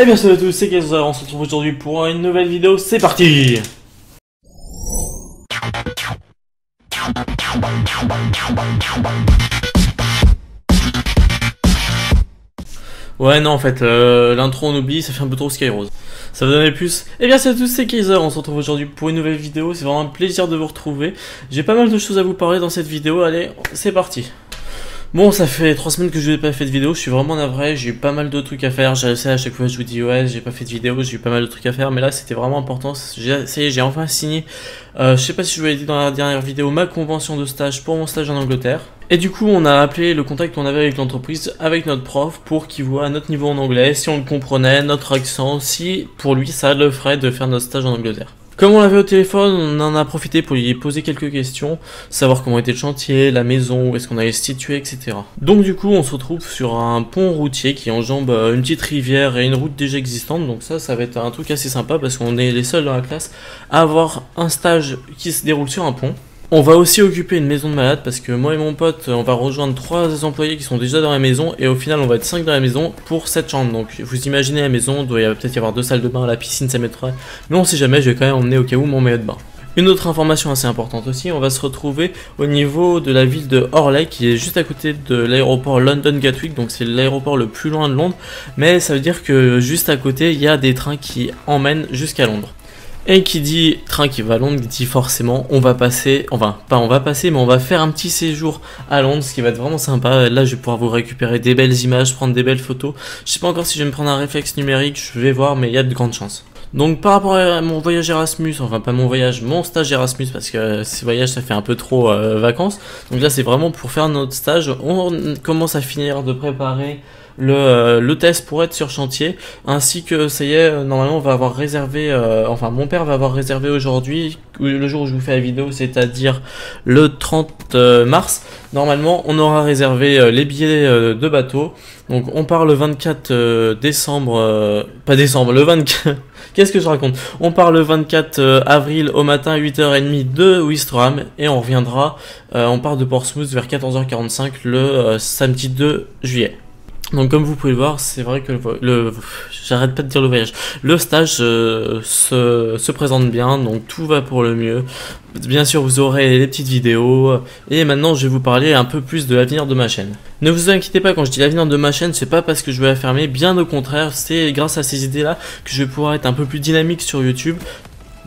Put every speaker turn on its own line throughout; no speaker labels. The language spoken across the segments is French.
Et bien salut à tous, c'est Kaiser, on se retrouve aujourd'hui pour une nouvelle vidéo, c'est parti. Ouais non en fait, l'intro on oublie, ça fait un peu trop Skyrose. Ça va donner plus. Et bien salut à tous, c'est Kaiser, on se retrouve aujourd'hui pour une nouvelle vidéo, c'est vraiment un plaisir de vous retrouver. J'ai pas mal de choses à vous parler dans cette vidéo, allez, c'est parti. Bon, ça fait 3 semaines que je n'ai pas fait de vidéo, je suis vraiment navré, j'ai eu pas mal de trucs à faire, j'ai essayé à chaque fois je vous dis ouais, j'ai pas fait de vidéo, j'ai eu pas mal de trucs à faire, mais là c'était vraiment important, ça y est, j'ai enfin signé, je sais pas si je vous l'ai dit dans la dernière vidéo, ma convention de stage pour mon stage en Angleterre. Et du coup, on a appelé le contact qu'on avait avec l'entreprise, avec notre prof, pour qu'il voit notre niveau en anglais, si on le comprenait, notre accent, si pour lui ça le ferait de faire notre stage en Angleterre. Comme on l'avait au téléphone, on en a profité pour lui poser quelques questions, savoir comment était le chantier, la maison, où est-ce qu'on allait se situer, etc. Donc du coup, on se retrouve sur un pont routier qui enjambe une petite rivière et une route déjà existante, donc ça va être un truc assez sympa parce qu'on est les seuls dans la classe à avoir un stage qui se déroule sur un pont. On va aussi occuper une maison de malade parce que moi et mon pote, on va rejoindre 3 employés qui sont déjà dans la maison et au final on va être 5 dans la maison pour 7 chambres. Donc vous imaginez la maison, il doit peut-être y avoir 2 salles de bain, la piscine ça mettrait, mais on sait jamais, je vais quand même emmener au cas où mon maillot de bain. Une autre information assez importante aussi, on va se retrouver au niveau de la ville de Horley qui est juste à côté de l'aéroport London Gatwick, donc c'est l'aéroport le plus loin de Londres, mais ça veut dire que juste à côté il y a des trains qui emmènent jusqu'à Londres. Et qui dit train qui va à Londres, dit forcément on va passer, enfin pas on va passer, mais on va faire un petit séjour à Londres, ce qui va être vraiment sympa. Là je vais pouvoir vous récupérer des belles images, prendre des belles photos. Je sais pas encore si je vais me prendre un réflexe numérique, je vais voir, mais il y a de grandes chances. Donc par rapport à mon voyage Erasmus, enfin pas mon voyage, mon stage Erasmus, parce que ce voyage ça fait un peu trop vacances. Donc là c'est vraiment pour faire notre stage, on commence à finir de préparer le test pour être sur chantier, ainsi que ça y est, normalement on va avoir réservé, enfin mon père va avoir réservé aujourd'hui, le jour où je vous fais la vidéo, c'est-à-dire le 30 mars, normalement on aura réservé les billets de bateau, donc on part le 24 décembre, pas décembre, le 24, qu'est-ce que je raconte, on part le 24 avril au matin 8h30 de Ouistreham, et on reviendra, on part de Portsmouth vers 14h45 le samedi 2 juillet. Donc comme vous pouvez le voir, c'est vrai que j'arrête pas de dire le voyage, le stage se présente bien, donc tout va pour le mieux. Bien sûr vous aurez les petites vidéos, et maintenant je vais vous parler un peu plus de l'avenir de ma chaîne. Ne vous inquiétez pas, quand je dis l'avenir de ma chaîne, c'est pas parce que je vais la fermer, bien au contraire, c'est grâce à ces idées là que je vais pouvoir être un peu plus dynamique sur YouTube.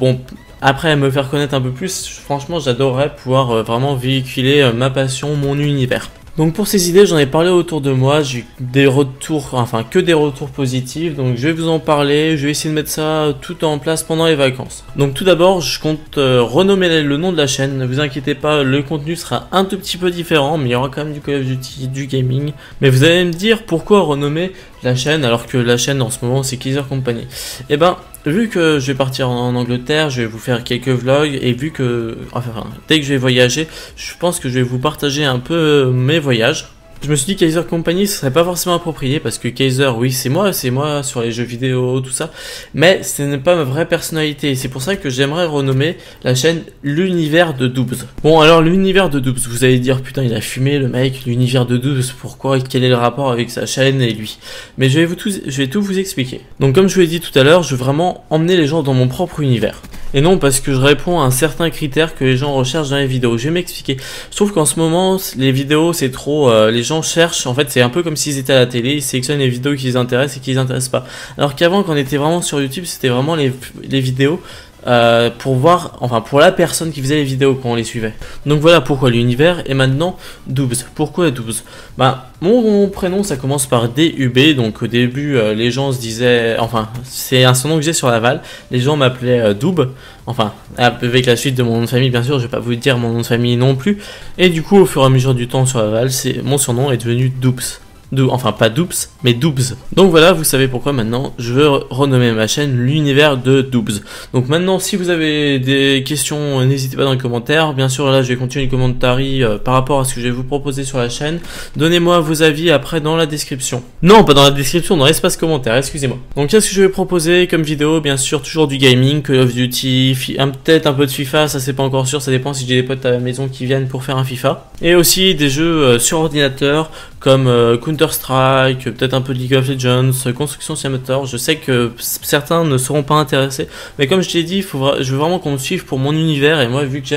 Bon, après me faire connaître un peu plus, franchement j'adorerais pouvoir vraiment véhiculer ma passion, mon univers. Donc pour ces idées, j'en ai parlé autour de moi, j'ai eu des retours, enfin que des retours positifs, donc je vais vous en parler, je vais essayer de mettre ça tout en place pendant les vacances. Donc tout d'abord, je compte renommer le nom de la chaîne, ne vous inquiétez pas, le contenu sera un tout petit peu différent, mais il y aura quand même du Call of Duty, du gaming. Mais vous allez me dire pourquoi renommer la chaîne alors que la chaîne en ce moment c'est Kaiser Company. Et ben, vu que je vais partir en Angleterre, je vais vous faire quelques vlogs, et vu que, enfin, dès que je vais voyager, je pense que je vais vous partager un peu mes voyages. Je me suis dit Kaiser Company ce serait pas forcément approprié parce que Kaiser, oui c'est moi sur les jeux vidéo, tout ça, mais ce n'est pas ma vraie personnalité, c'est pour ça que j'aimerais renommer la chaîne l'univers de Doobs. Bon alors l'univers de Doobs, vous allez dire putain il a fumé le mec, l'univers de Doobs, pourquoi, quel est le rapport avec sa chaîne et lui? Mais je vais tout vous expliquer. Donc comme je vous l'ai dit tout à l'heure, je veux vraiment emmener les gens dans mon propre univers. Et non parce que je réponds à un certain critère que les gens recherchent dans les vidéos. Je vais m'expliquer. Je trouve qu'en ce moment, les vidéos c'est trop... les gens cherchent, en fait c'est un peu comme s'ils étaient à la télé, ils sélectionnent les vidéos qui les intéressent et qui les intéressent pas. Alors qu'avant quand on était vraiment sur YouTube, c'était vraiment les vidéos pour voir, enfin pour la personne qui faisait les vidéos quand on les suivait. Donc voilà pourquoi l'univers. Et maintenant Doobs. Pourquoi Doobs? Bah mon prénom ça commence par DUB, donc au début les gens se disaient, enfin c'est un surnom que j'ai sur Laval, les gens m'appelaient Doob, enfin avec la suite de mon nom de famille bien sûr, je vais pas vous dire mon nom de famille non plus, et du coup au fur et à mesure du temps sur Laval, mon surnom est devenu Doobs. Enfin pas Doobs, mais Doobs. Donc voilà, vous savez pourquoi maintenant je veux renommer ma chaîne l'univers de Doobs. Donc maintenant, si vous avez des questions, n'hésitez pas dans les commentaires. Bien sûr, là je vais continuer les commentaires par rapport à ce que je vais vous proposer sur la chaîne. Donnez-moi vos avis après dans la description. Non, pas dans la description, dans l'espace commentaire, excusez-moi. Donc qu'est-ce que je vais proposer comme vidéo? Bien sûr, toujours du gaming, Call of Duty, peut-être un peu de FIFA, ça c'est pas encore sûr, ça dépend si j'ai des potes à la maison qui viennent pour faire un FIFA. Et aussi des jeux sur ordinateur, comme Counter-Strike, peut-être un peu de League of Legends, construction simulator. Je sais que certains ne seront pas intéressés, mais comme je t'ai dit, je veux vraiment qu'on me suive pour mon univers, et moi vu que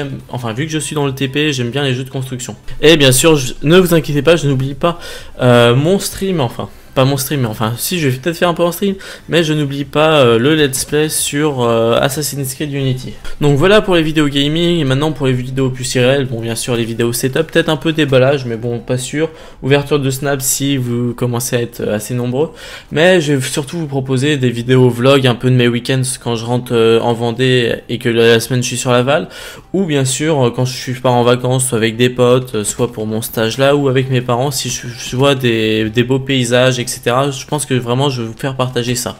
vu que je suis dans le TP, j'aime bien les jeux de construction. Et bien sûr, ne vous inquiétez pas, je n'oublie pas mon stream, pas mon stream, mais si, je vais peut-être faire un peu en stream, mais je n'oublie pas le let's play sur Assassin's Creed Unity. Donc voilà pour les vidéos gaming, et maintenant pour les vidéos plus irréelles, bon bien sûr les vidéos setup, peut-être un peu déballage, mais bon pas sûr, ouverture de Snap si vous commencez à être assez nombreux, mais je vais surtout vous proposer des vidéos vlog un peu de mes week-ends quand je rentre en Vendée et que la semaine je suis sur Laval, ou bien sûr quand je pars en vacances, soit avec des potes, soit pour mon stage là, ou avec mes parents si je vois des beaux paysages, etc. Je pense que vraiment je vais vous faire partager ça.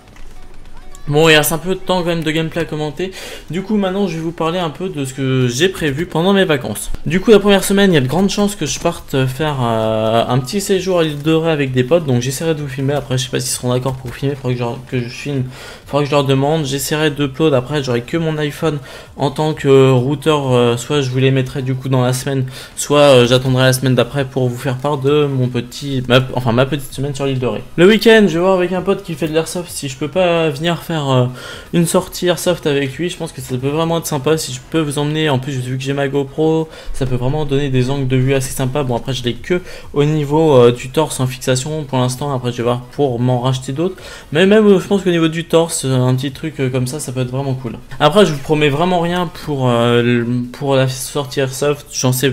Bon, il reste un peu de temps quand même de gameplay à commenter. Du coup, maintenant, je vais vous parler un peu de ce que j'ai prévu pendant mes vacances. Du coup, la première semaine, il y a de grandes chances que je parte faire un petit séjour à l'île de Ré avec des potes. Donc, j'essaierai de vous filmer. Après, je sais pas s'ils seront d'accord pour filmer. Il faudra que je filme. Il faudra que je leur demande. J'essaierai d'upload. Après, j'aurai que mon iPhone en tant que routeur. Soit je vous les mettrai du coup dans la semaine, soit j'attendrai la semaine d'après pour vous faire part de mon ma petite semaine sur l'île de Ré. Le week-end, je vais voir avec un pote qui fait de l'airsoft si je peux pas venir faire une sortie airsoft avec lui. Je pense que ça peut vraiment être sympa si je peux vous emmener. En plus, vu que j'ai ma GoPro, ça peut vraiment donner des angles de vue assez sympas. Bon, après je l'ai que au niveau du torse en fixation pour l'instant. Après je vais voir pour m'en racheter d'autres, mais même je pense qu'au niveau du torse, un petit truc comme ça peut être vraiment cool. Après je vous promets vraiment rien pour la sortie airsoft, j'en sais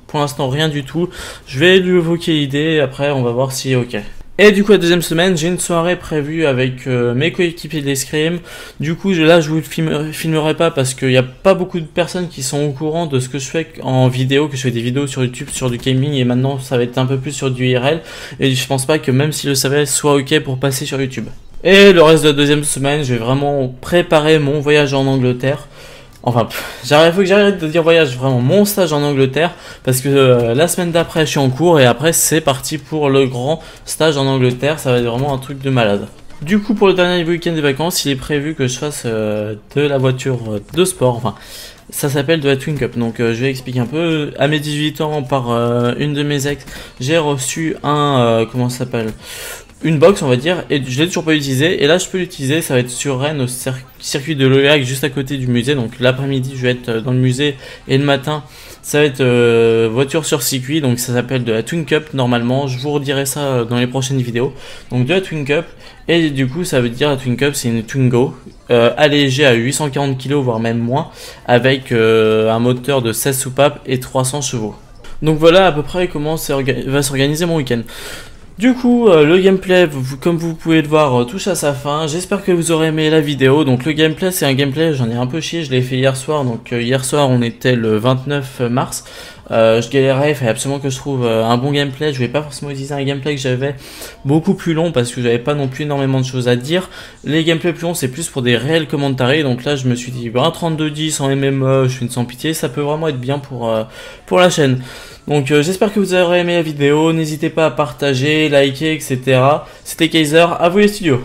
pour l'instant rien du tout. Je vais lui évoquer l'idée, après on va voir si ok. Et du coup la deuxième semaine, j'ai une soirée prévue avec mes coéquipiers d'escrime. Du coup là je vous le filmerai pas parce qu'il n'y a pas beaucoup de personnes qui sont au courant de ce que je fais en vidéo, que je fais des vidéos sur YouTube sur du gaming, et maintenant ça va être un peu plus sur du IRL, et je pense pas que même s'ils le savaient soit ok pour passer sur YouTube. Et le reste de la deuxième semaine, je vais vraiment préparer mon voyage en Angleterre. Enfin, faut que j'arrête de dire voyage, vraiment mon stage en Angleterre, parce que la semaine d'après je suis en cours, et après c'est parti pour le grand stage en Angleterre. Ça va être vraiment un truc de malade. Du coup, pour le dernier week-end des vacances, il est prévu que je fasse de la voiture de sport, ça s'appelle de la Twin Cup. Donc je vais expliquer un peu. À mes 18 ans, par une de mes ex, j'ai reçu comment ça s'appelle, une box, on va dire, et je l'ai toujours pas utilisé, et là je peux l'utiliser. Ça va être sur Rennes, au circuit de l'Oléac, juste à côté du musée. Donc l'après-midi je vais être dans le musée, et le matin ça va être voiture sur circuit. Donc ça s'appelle de la Twin Cup normalement, je vous redirai ça dans les prochaines vidéos. Donc de la Twin Cup, et du coup ça veut dire la Twin Cup c'est une Twingo allégée à 840 kg voire même moins, avec un moteur de 16 soupapes et 300 chevaux. Donc voilà à peu près comment va s'organiser mon week-end. Du coup, le gameplay, comme vous pouvez le voir, touche à sa fin. J'espère que vous aurez aimé la vidéo. Donc le gameplay, c'est un gameplay, j'en ai un peu chié, je l'ai fait hier soir. Donc hier soir, on était le 29 mars. Je galérais, il fallait absolument que je trouve un bon gameplay. Je vais pas forcément utiliser un gameplay que j'avais beaucoup plus long, parce que j'avais pas non plus énormément de choses à dire. Les gameplays plus longs, c'est plus pour des réels commentaires. Donc là, je me suis dit, un 32-10 en MMO, je fais une sans pitié, ça peut vraiment être bien pour la chaîne. Donc j'espère que vous aurez aimé la vidéo, n'hésitez pas à partager, liker, etc. C'était Kaiser, à vous les studios.